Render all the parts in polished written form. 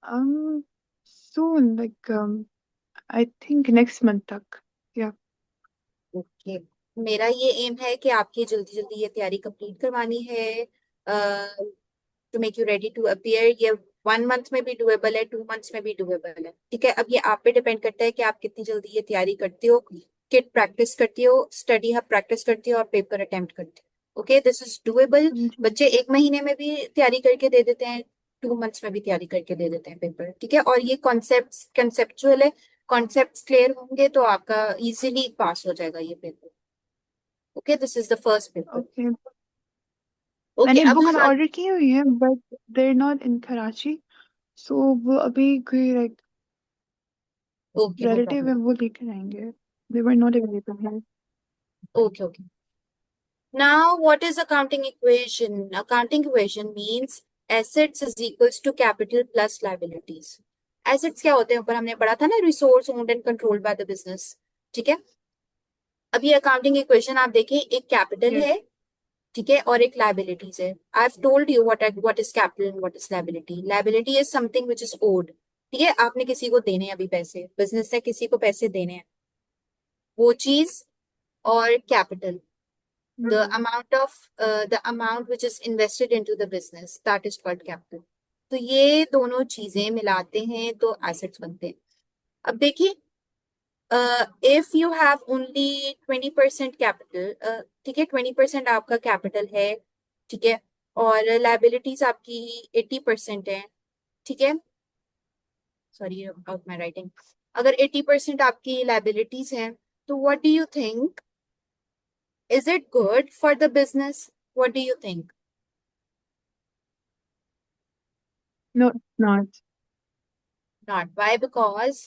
Um, soon, like I think next month तक. Yeah. Okay. मेरा ये एम है कि आपकी जल्दी जल्दी ये तैयारी कंप्लीट करवानी है, to make you ready to appear. ये 1 मंथ में भी डुएबल है, 2 मंथ्स में भी डुएबल है। ठीक है, अब ये आप पे डिपेंड करता है कि आप कितनी जल्दी ये तैयारी करते हो, किट प्रैक्टिस करती हो, स्टडी हब प्रैक्टिस करती हो और पेपर अटेम्प्ट करती हो। Okay, this is doable. जी। बच्चे 1 महीने में भी तैयारी करके दे देते हैं, 2 मंथ्स में भी तैयारी करके दे देते हैं पेपर। ठीक है, और ये कॉन्सेप्ट कंसेप्चुअल है। कॉन्सेप्ट्स क्लियर होंगे तो आपका इजीली पास हो जाएगा ये paper. Okay, this is the first paper. Okay. Okay, मैंने अब बुक्स हम ऑर्डर की हुई है but there not in Karachi, so वो अभी कोई like okay, no relative problem. है वो लेकर आएंगे. दे वर नॉट अवेलेबल है. Okay okay. Now what is accounting equation? Accounting equation means assets is equals to capital plus liabilities. Assets क्या होते हैं, ऊपर हमने पढ़ा था ना, resource owned and controlled by the business. ठीक है, अब ये अकाउंटिंग इक्वेशन आप देखें, एक कैपिटल Yes. है, ठीक है, और एक लायबिलिटीज है। I have told you what is capital and what is liability. Liability is something which is owed. ठीक है, आपने किसी को देने हैं अभी पैसे, बिजनेस ने किसी को पैसे देने हैं, वो चीज। और capital, the amount of the amount which is invested into the business, that is called capital। तो ये दोनों चीजें मिलाते हैं तो एसेट्स बनते हैं। अब देखिए, if you have only 20% capital, ठीक है, 20% आपका कैपिटल है, ठीक है, और लाइबिलिटीज आपकी 80% है, ठीक है, सॉरी अबाउट माई राइटिंग। अगर 80% आपकी लाइबिलिटीज हैं, तो what do you think, is it good for the business? What do you think? No, it's not. Not. Why? Because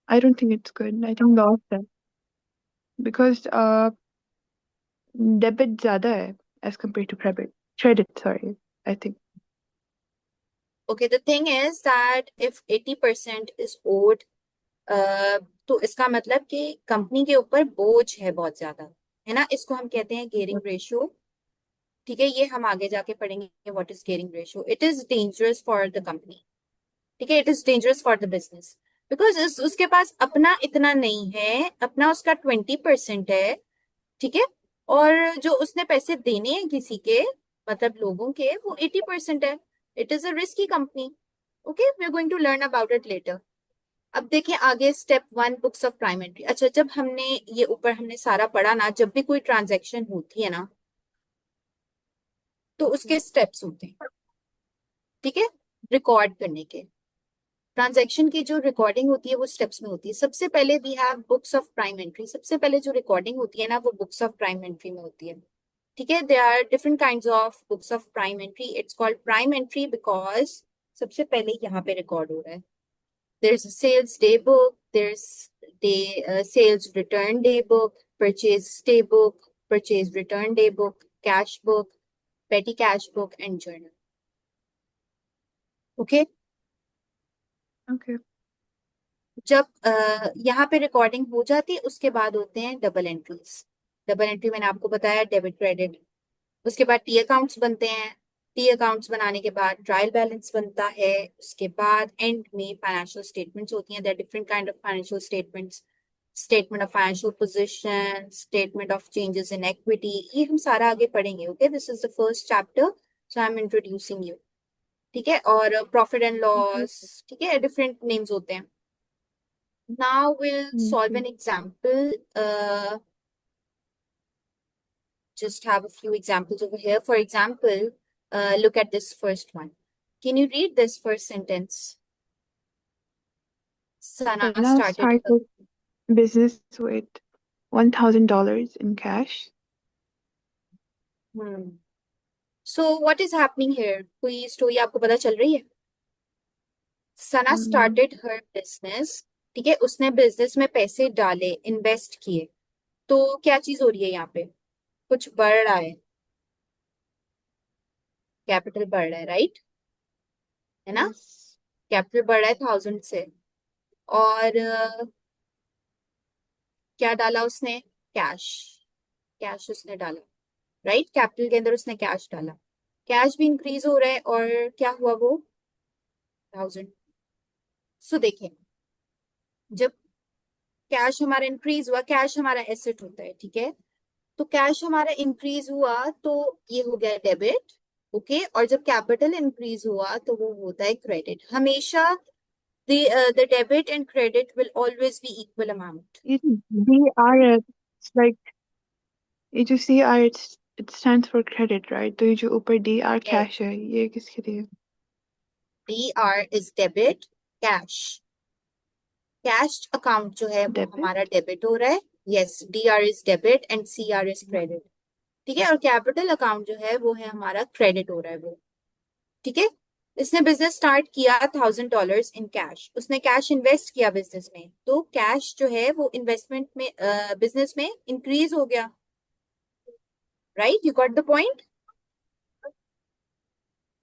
I don't think it's good. I think lost है because debit ज़्यादा है as compared to credit. Credit, sorry. I think. okay, the thing is that if 80% is owed, तो इसका मतलब कि company के ऊपर बोझ है बहुत ज्यादा, है ना, इसको हम कहते हैं गेयरिंग रेशियो। ठीक है, ये हम आगे जाके पढ़ेंगे what is gearing ratio. It is dangerous for the company. ठीक है, it is dangerous for the business because उसके पास अपना इतना नहीं है, अपना उसका 20% है, ठीक है, और जो उसने पैसे देने हैं किसी के, मतलब लोगों के, वो 80% है। It is a risky company. Okay, we are going to learn about it later. अब देखें आगे, step 1, books of prime entry. अच्छा, जब हमने ये ऊपर हमने सारा पढ़ा ना, जब भी कोई ट्रांजैक्शन होती है ना, तो उसके स्टेप्स होते हैं, ठीक है, रिकॉर्ड करने के। ट्रांजैक्शन की जो रिकॉर्डिंग होती है वो स्टेप्स में होती है। सबसे पहले we have books of prime entry. सबसे पहले जो रिकॉर्डिंग होती है ना, वो बुक्स ऑफ प्राइम एंट्री में होती है। ठीक है, there are different kinds of books of prime entry. It's called prime entry because सबसे पहले यहाँ पे रिकॉर्ड हो रहा है। There is sales day book, there is day sales return day book, purchase day book, purchase return day book, cash book, petty cash book and journal. Okay, Okay. जब यहाँ पे रिकॉर्डिंग हो जाती है, उसके बाद होते हैं डबल एंट्रीज। डबल एंट्री मैंने आपको बताया, डेबिट क्रेडिट। उसके बाद टी अकाउंट्स बनते हैं। टी अकाउंट्स बनाने के बाद ट्रायल बैलेंस बनता है। उसके बाद एंड में फाइनेंशियल स्टेटमेंट्स होती हैं। There different kind of financial statements. Statement of financial position, statement of changes in equity, ये हम सारा आगे पढ़ेंगे। Okay, this is the first chapter, so I am introducing you. ठीक है, और प्रॉफिट एंड Okay. लॉस, ठीक है, डिफरेंट नेम्स होते हैं। Now we'll solve जी. an example. Just have a few examples over here. For example, look at this first one. Can you read this first sentence? Sana Sana started her. started business with $1,000 in cash. Hmm. So what is happening here? कोई story आपको पता चल रही है? सना Um, started her business. ठीक है, उसने business में पैसे डाले, इन्वेस्ट किए। तो क्या चीज हो रही है यहाँ पे? कुछ बढ़ रहा है, कैपिटल बढ़ रहा है, राइट, है ना? yes. कैपिटल बढ़ रहा है 1000 से। और क्या डाला उसने? कैश। कैश उसने डाला, राइट, कैपिटल के अंदर उसने कैश डाला। कैश भी इंक्रीज हो रहा है, और क्या हुआ वो? 1000। सो देखिए, जब कैश हमारा इंक्रीज हुआ, कैश हमारा एसेट होता है, ठीक है, तो कैश हमारा इंक्रीज हुआ तो ये हो गया डेबिट। ओके, और जब कैपिटल इंक्रीज हुआ तो वो होता है क्रेडिट। हमेशा the debit and credit will always be equal amount. ये DR, it's like ये जो CR, it stands for credit, right? तो ये जो ऊपर DR Yes. cash है, ये किसके लिए? DR is debit, cash. Cash account जो है वो Debit? हमारा डेबिट हो रहा है। Yes, DR is debit and CR is credit. ठीक है, और कैपिटल अकाउंट जो है वो है हमारा क्रेडिट हो रहा है वो। ठीक है, इसने बिजनेस स्टार्ट किया $1000 इन कैश, उसने कैश इन्वेस्ट किया बिजनेस में, तो कैश जो है वो इन्वेस्टमेंट में बिजनेस में इंक्रीज हो गया। Right, you got the point,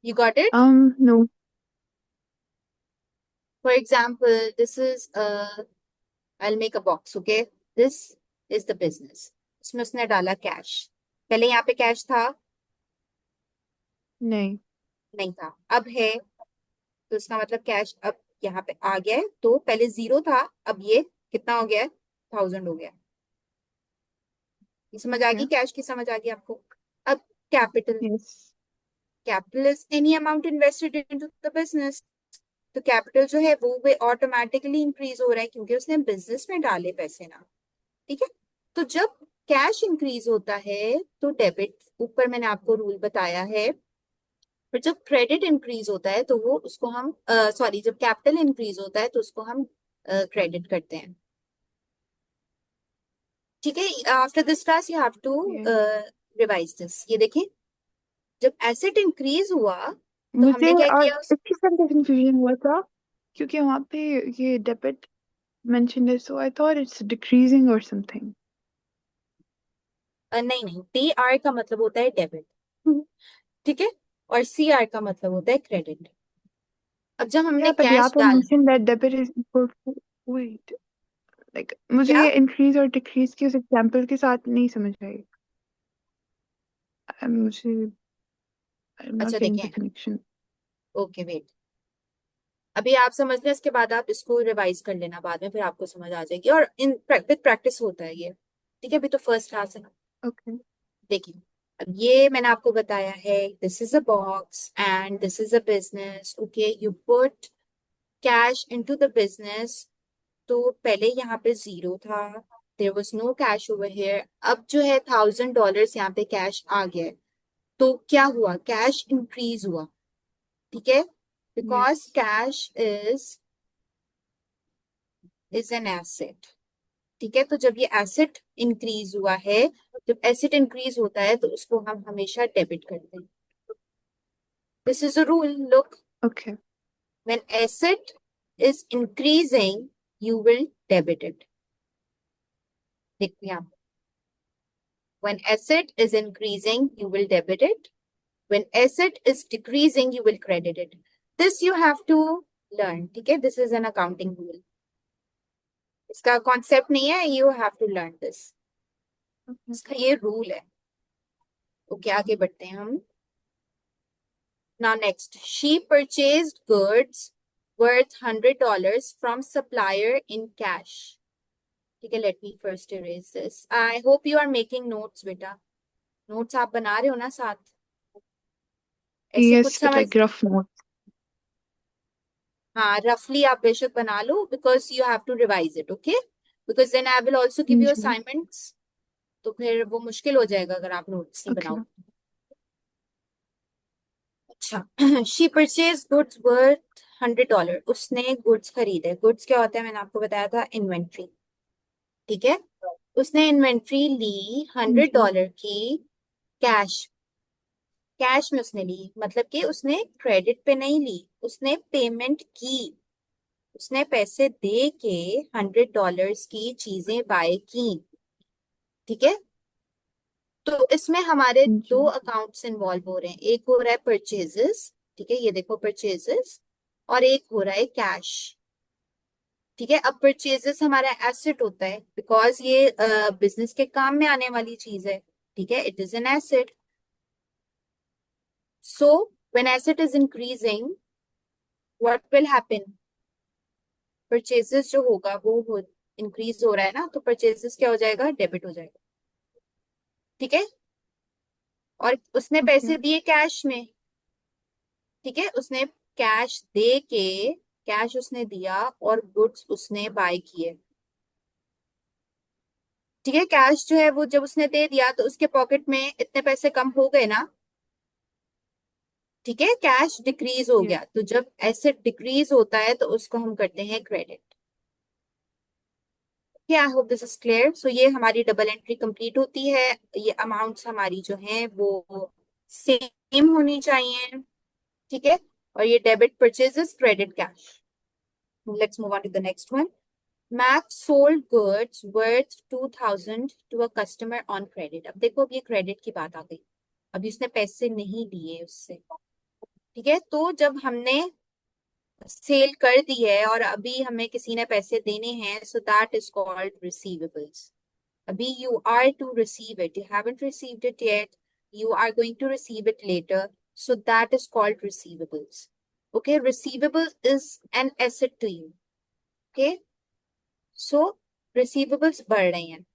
you got it. No. For example, this is I'll make a box, okay? This is the business. इसमें उसने डाला कैश। पहले यहाँ पे कैश था? नहीं। नहीं था। अब है, तो इसका मतलब कैश अब यहाँ पे आ गया है। तो पहले 0 था, अब ये कितना हो गया है? 1000 हो गया। ये समझ आ गई? Okay. कैश की समझ आ गई आपको? अब capital, Yes. Capital is any amount invested into the business. तो कैपिटल जो है वो ऑटोमेटिकली इंक्रीज हो रहा है क्योंकि उसने बिजनेस में डाले पैसे ना। ठीक है, तो जब कैश इंक्रीज होता है तो डेबिट, ऊपर मैंने आपको रूल बताया है। पर जब क्रेडिट इंक्रीज होता है तो वो उसको हम सॉरी, जब कैपिटल इंक्रीज होता है तो उसको हम क्रेडिट करते हैं। ठीक है, after this class you have to Yeah. Revise this. ये देखें, जब एसेट इंक्रीज हुआ तो मुझे हमने क्या और किया इसके साथ कंफ्यूजन हुआ था क्योंकि वहाँ पे ये डेबिट mentioned है, so I thought it's decreasing or something. नहीं नहीं, DR का मतलब होता है डेबिट। ठीक है, और CR का मतलब होता है क्रेडिट। अब जब हमने Yeah, but यहाँ कैश पे डाल, mentioned that debit is equal to, wait, like मुझे क्या? ये increase और decrease की उस example के साथ नहीं समझ आई। मुझे I'm not अच्छा getting the देखें, connection. ओके वेट, अभी आप समझ लें, इसके बाद आप इसको रिवाइज कर लेना बाद में, फिर आपको समझ आ जाएगी। और इन विद प्रैक्टिस होता है ये। ठीक है, अभी तो फर्स्ट क्लास है ना। Okay. देखिए, अब ये मैंने आपको बताया है, this is a box and this is a business. Okay, you put cash into the business. तो पहले यहाँ पे 0 था, there was no cash over here. अब जो है $1000 यहाँ पे कैश आ गया है। तो क्या हुआ? कैश इंक्रीज हुआ। ठीक है, because Yes. Cash is an asset. ठीक है, तो जब ये एसेट इंक्रीज हुआ है, जब एसेट इंक्रीज होता है तो उसको हम हमेशा डेबिट करते हैं। This is a rule, look, Okay. When asset is increasing you will debit it. देखिए आप, when asset is increasing you will debit it, when asset is decreasing you will credit it. This you have to learn. ठीक है, this is an accounting rule, इसका concept नहीं है, you have to learn this. Okay. इसका ये rule है। Okay, आगे बढ़ते हैं हम। Now next, she purchased goods worth $100 from supplier in cash. ठीक है, let me first erase this. I hope you are making notes, बेटा। नोट्स आप बना रहे हो ना साथ? ऐसे कुछ Yes, but समझ, like rough note. हाँ, रफली आप बेशक बना लो, because you have to revise it. Okay, because then I will also give you जी. असाइनमेंट्स, तो फिर वो मुश्किल हो जाएगा अगर आप नोट्स नहीं Okay. बनाओ। अच्छा, शी परचेज गुड्स वर्थ $100। उसने गुड्स खरीदे। गुड्स क्या होता है? मैंने आपको बताया था, इन्वेंट्री। ठीक है, उसने इन्वेंट्री ली हंड्रेड जी. डॉलर की, कैश, कैश में उसने ली, मतलब कि उसने क्रेडिट पे नहीं ली, उसने पेमेंट की। उसने पैसे दे के $100 की चीजें बाय की। ठीक है, तो इसमें हमारे दो जी. अकाउंट्स इन्वॉल्व हो रहे हैं। एक हो रहा है परचेजेस, ठीक है, ये देखो परचेजेस, और एक हो रहा है कैश। ठीक है, अब परचेजेस हमारा एसेट होता है बिकॉज ये बिजनेस के काम में आने वाली चीज है। ठीक है, it is an asset. So when asset is increasing, what will happen? Purchases जो होगा वो इंक्रीज हो रहा है ना, तो परचेजेस क्या हो जाएगा, डेबिट हो जाएगा। ठीक है। और उसने Okay. पैसे दिए कैश में, ठीक है, उसने कैश दे के, कैश उसने दिया और गुड्स उसने बाय किए। ठीक है, कैश जो है वो जब उसने दे दिया तो उसके पॉकेट में इतने पैसे कम हो गए ना। ठीक है, कैश डिक्रीज हो Yes. गया, तो जब एसेट डिक्रीज होता है तो उसको हम करते हैं credit. I hope this is clear. So ये हमारी डबल एंट्री कंप्लीट होती है। ये अमाउंट्स हमारी जो हैं वो सेम होनी चाहिए। ठीक है, और ये debit purchases, credit cash. Let's move on to the next one. Max sold goods worth 2000 to a customer on credit। अब देखो, अब ये क्रेडिट की बात आ गई। अभी उसने पैसे नहीं लिए उससे। ठीक है, तो जब हमने सेल कर दी है और अभी हमें किसी ने पैसे देने हैं, so that is called receivables. अभी you are to receive it, you haven't received it yet, you are going to receive it later, so that is called receivables। okay, receivable is an asset to you। okay, so receivables बढ़ रहे हैं,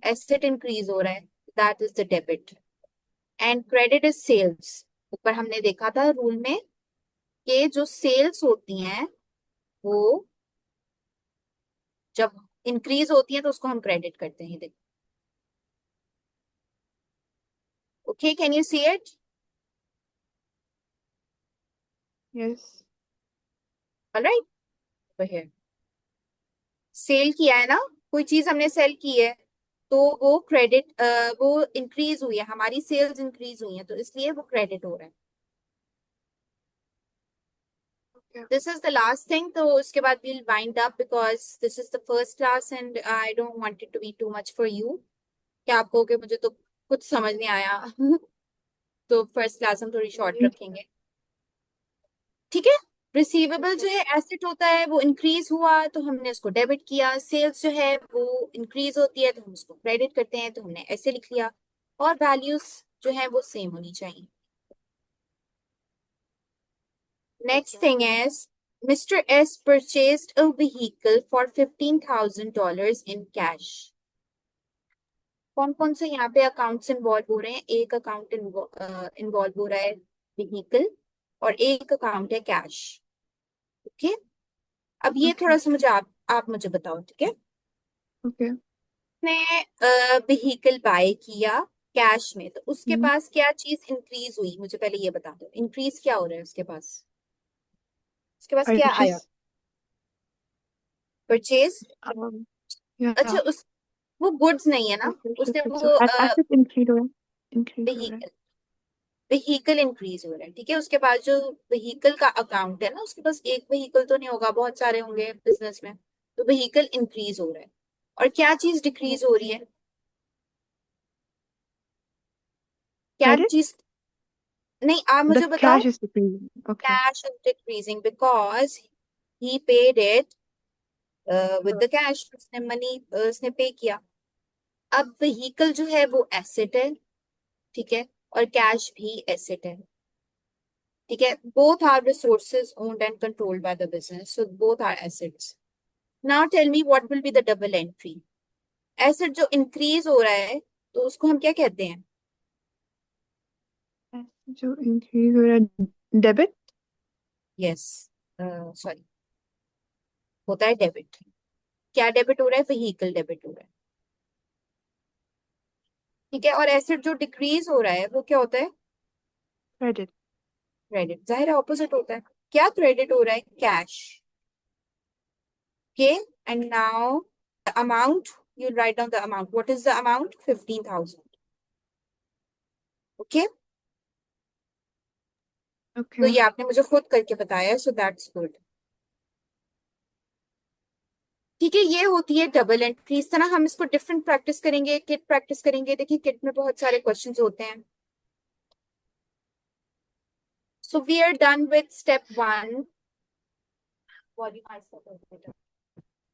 asset increase हो रहा है, that is the debit, and credit is sales। ऊपर हमने देखा था रूल में कि जो सेल्स होती हैं वो जब इंक्रीज होती है तो उसको हम क्रेडिट करते हैं। देखो, okay, can you see it? Yes. Alright, here sale किया है ना, कोई चीज हमने सेल की है, तो वो क्रेडिट, वो इंक्रीज हुई है, हमारी सेल्स इंक्रीज हुई है, तो इसलिए वो क्रेडिट हो रहा है। Okay. This is the last thing, तो उसके बाद we'll wind up because this is the first class and I don't want it to be too much for you. क्या आप कहोगे, मुझे तो कुछ समझ नहीं आया तो फर्स्ट क्लास हम थोड़ी शॉर्ट Yes. रखेंगे। ठीक है, रिसीवेबल जो है एसेट होता है, वो इंक्रीज हुआ तो हमने उसको डेबिट किया। सेल्स जो है वो इंक्रीज होती है तो हम उसको क्रेडिट करते हैं, तो हमने ऐसे लिख लिया। और वैल्यूज जो है वो सेम होनी चाहिए। Next thing is mister S purchased a vehicle for $15,000 in cash. कौन कौन से यहाँ पे अकाउंट्स इन्वॉल्व हो रहे हैं? एक अकाउंट इन्वॉल्व हो रहा है व्हीकल, और एक अकाउंट है कैश। ओके, अब ये Okay. थोड़ा सा मुझे आप मुझे बताओ। ठीक है, Okay. ने व्हीकल बाय किया कैश में, तो उसके Mm. पास क्या चीज इंक्रीज हुई, मुझे पहले ये बता दो, इंक्रीज क्या हो रहा है उसके पास? उसके पास क्या आया? Purchase. परचेज। Yeah. अच्छा, उस वो गुड्स नहीं है ना, Purchase. उसने So वो asset increase हो रहा है. व्हीकल, व्हीकल इंक्रीज हो रहा है। ठीक है, उसके पास जो व्हीकल का अकाउंट है ना, उसके पास एक व्हीकल तो नहीं होगा, बहुत सारे होंगे बिजनेस में, तो व्हीकल इंक्रीज हो रहा है। और क्या चीज डिक्रीज हो रही है? क्या Credit. चीज? नहीं, आप The मुझे बताओ। cash is decreasing. Okay. Cash is decreasing because he paid it with the cash। उसने मनी उसने पे किया। अब व्हीकल जो है वो एसेट है, ठीक है, और कैश भी एसेट है। ठीक है, both are resources owned and controlled by the business, so both are assets. Now tell me what will be the double entry. Asset जो इंक्रीज हो रहा है तो उसको हम क्या कहते हैं? जो increase हो रहा है debit. यस, सॉरी, होता है डेबिट। क्या डेबिट हो रहा है? व्हीकल डेबिट हो रहा है। ठीक है, और एसेट जो डिक्रीज हो रहा है वो क्या होता है? Credit. क्रेडिट। जाहिर है ऑपोजिट होता है। क्या क्रेडिट हो रहा है? Cash. Okay, and now the amount, you write down the amount. What is the amount? 15,000। Okay, तो Okay. ये आपने मुझे खुद करके बताया, सो दैट्स गुड। ठीक है, ये होती है डबल एंट्री। इस तरह हम इसको डिफरेंट प्रैक्टिस करेंगे, किट प्रैक्टिस करेंगे। देखिए, किट में बहुत सारे क्वेश्चंस होते हैं। So we are done with step 1।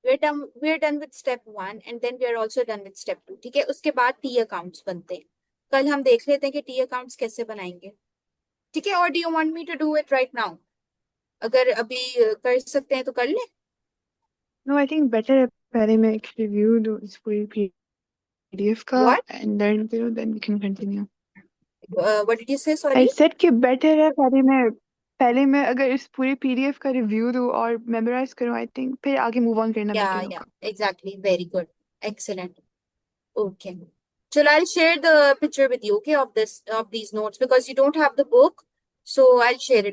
we're done with step 1 and then we are also done with step 2। ठीक है, उसके बाद टी अकाउंट्स बनते हैं। कल हम देख लेते हैं कि टी अकाउंट्स कैसे बनाएंगे। ठीक है, और do you want me to do it right now? अगर अभी कर सकते हैं तो कर ले। No, I think better है पहले मैं एक review दूँ इस पूरी PDF का What? and learn करूँ, then we can continue. What did you say? I Sorry. said कि better है पहले मैं अगर इस पूरी PDF का review दूँ और memorize करूँ, I think फिर आगे move on करना better Yeah, होगा. exactly. Very good. Excellent. Okay. So I'll share the picture with you, okay, of these notes because you don't have the book. So I'll share it.